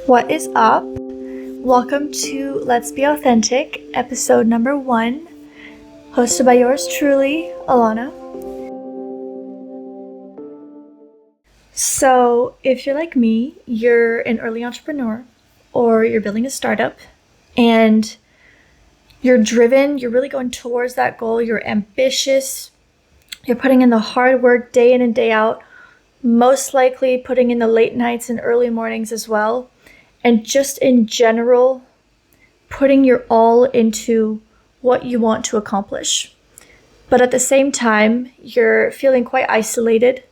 What is up? Welcome to Let's Be Authentic, episode number 1, hosted by yours truly, Alana. So, if you're like me, you're an early entrepreneur or you're building a startup and you're driven, you're really going towards that goal, you're ambitious, you're putting in the hard work day in and day out, most likely putting in the late nights and early mornings as well. And just in general, putting your all into what you want to accomplish. But at the same time, you're feeling quite isolated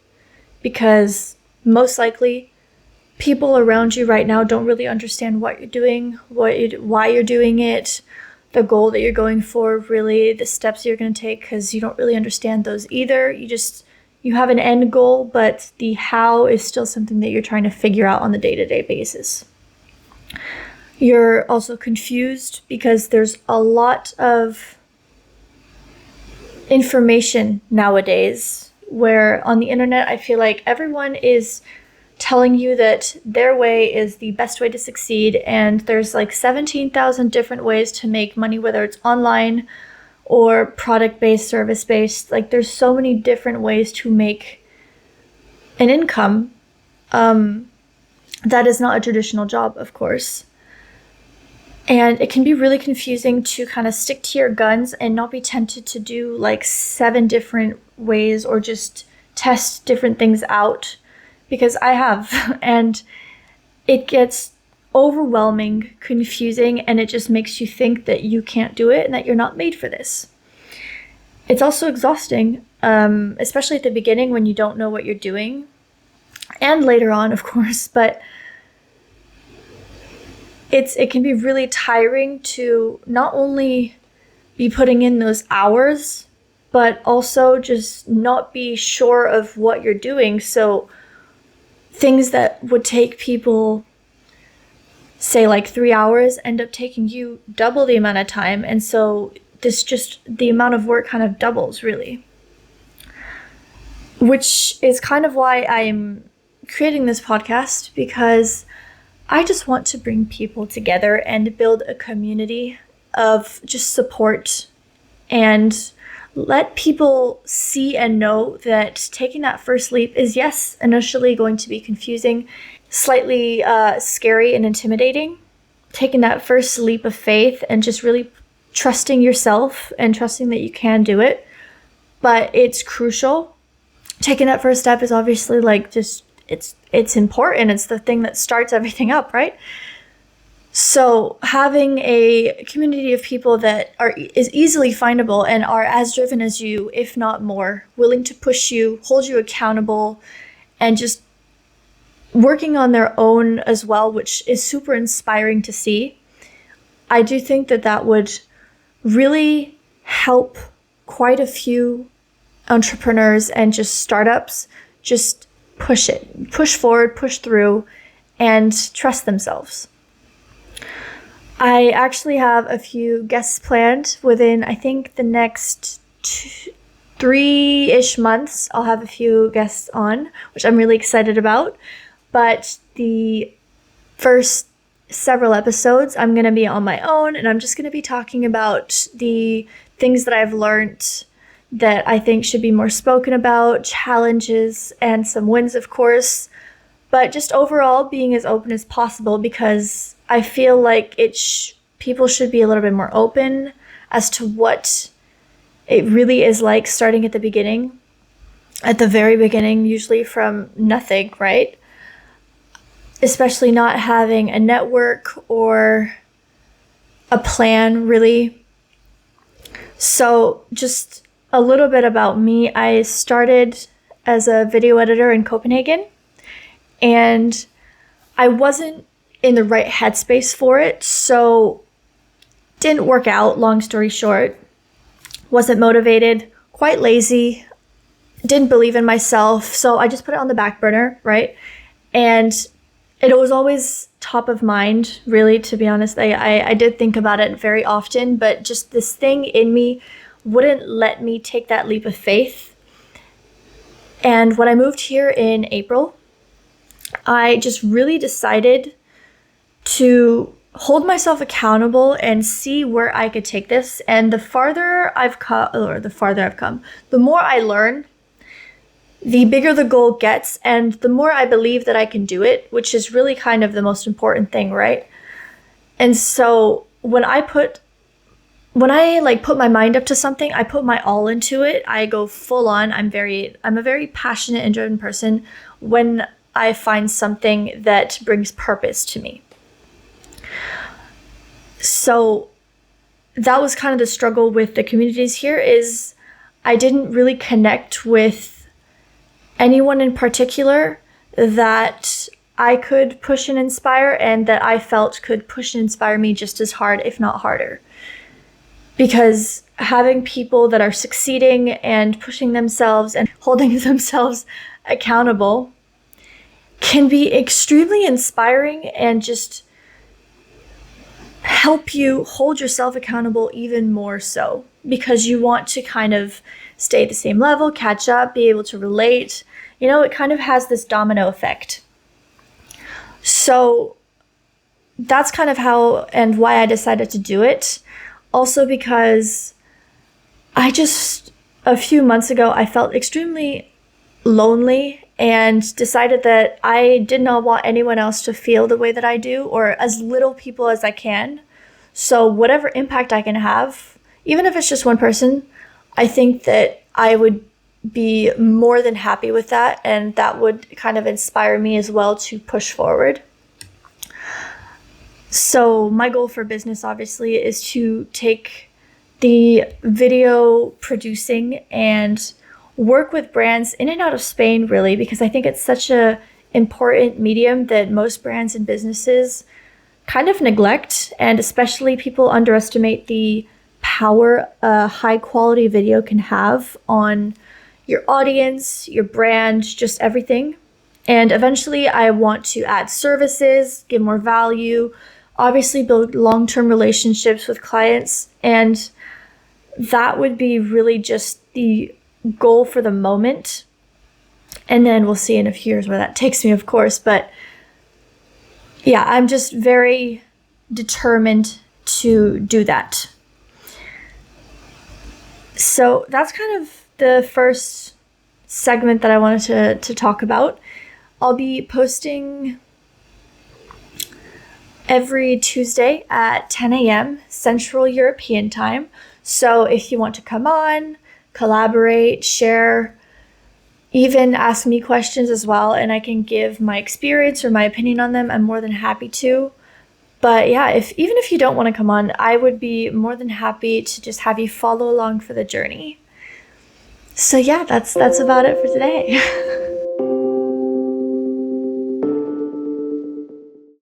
because most likely people around you right now don't really understand what you're doing, why you're doing it, the goal that you're going for, really the steps you're going to take, because you don't really understand those either. You have an end goal, but the how is still something that you're trying to figure out on the day-to-day basis. You're also confused because there's a lot of information nowadays where on the internet I feel like everyone is telling you that their way is the best way to succeed, and there's like 17,000 different ways to make money, whether it's online or product-based, service-based. Like there's so many different ways to make an income. That is not a traditional job, of course. And it can be really confusing to kind of stick to your guns and not be tempted to do like 7 different ways or just test different things out, because I have. And it gets overwhelming, confusing, and it just makes you think that you can't do it and that you're not made for this. It's also exhausting, especially at the beginning when you don't know what you're doing. And later on, of course, but it can be really tiring to not only be putting in those hours, but also just not be sure of what you're doing. So things that would take people, say like 3 hours, end up taking you double the amount of time. And so the amount of work kind of doubles, really. Which is kind of why I'm creating this podcast, because I just want to bring people together and build a community of just support and let people see and know that taking that first leap is, yes, initially going to be confusing, slightly scary and intimidating. Taking that first leap of faith and just really trusting yourself and trusting that you can do it. But it's crucial. Taking that first step is obviously like just it's important. It's the thing that starts everything up, right? So having a community of people that is easily findable and are as driven as you, if not more, willing to push you, hold you accountable, and just working on their own as well, which is super inspiring to see. I do think that would really help quite a few entrepreneurs and just startups just push forward, push through, and trust themselves. I actually have a few guests planned within, I think, the next 3-ish months. I'll have a few guests on, which I'm really excited about. But the first several episodes, I'm going to be on my own, and I'm just going to be talking about the things that I've learned that I think should be more spoken about, challenges, and some wins, of course. But just overall being as open as possible, because I feel like people should be a little bit more open as to what it really is like starting at the beginning, at the very beginning, usually from nothing, right? Especially not having a network or a plan, really. So just a little bit about me. I started as a video editor in Copenhagen, and I wasn't in the right headspace for it, so didn't work out, long story short. Wasn't motivated, quite lazy, didn't believe in myself, so I just put it on the back burner, right? And it was always top of mind, really, to be honest. I did think about it very often, but just this thing in me wouldn't let me take that leap of faith. And when I moved here in April, I just really decided to hold myself accountable and see where I could take this. And the farther I've come, the more I learn, the bigger the goal gets, and the more I believe that I can do it, which is really kind of the most important thing, right? And so when I put my mind up to something, I put my all into it. I go full on. I'm a very passionate and driven person when I find something that brings purpose to me. So that was kind of the struggle with the communities here, is I didn't really connect with anyone in particular that I could push and inspire, and that I felt could push and inspire me just as hard, if not harder. Because having people that are succeeding and pushing themselves and holding themselves accountable can be extremely inspiring and just help you hold yourself accountable even more so, because you want to kind of stay at the same level, catch up, be able to relate. It kind of has this domino effect. So that's kind of how and why I decided to do it. Also because a few months ago, I felt extremely lonely and decided that I did not want anyone else to feel the way that I do, or as little people as I can. So whatever impact I can have, even if it's just one person, I think that I would be more than happy with that, and that would kind of inspire me as well to push forward. So my goal for business, obviously, is to take the video producing and work with brands in and out of Spain, really, because I think it's such a important medium that most brands and businesses kind of neglect, and especially people underestimate the power a high quality video can have on your audience, your brand, just everything. And eventually I want to add services, give more value, obviously build long-term relationships with clients. And that would be really just the goal for the moment. And then we'll see in a few years where that takes me, of course. But yeah, I'm just very determined to do that. So that's kind of the first segment that I wanted to talk about. I'll be posting every Tuesday at 10 a.m. Central European time. So if you want to come on, collaborate, share, even ask me questions as well, and I can give my experience or my opinion on them, I'm more than happy to. But yeah, even if you don't want to come on, I would be more than happy to just have you follow along for the journey. So yeah, that's about it for today.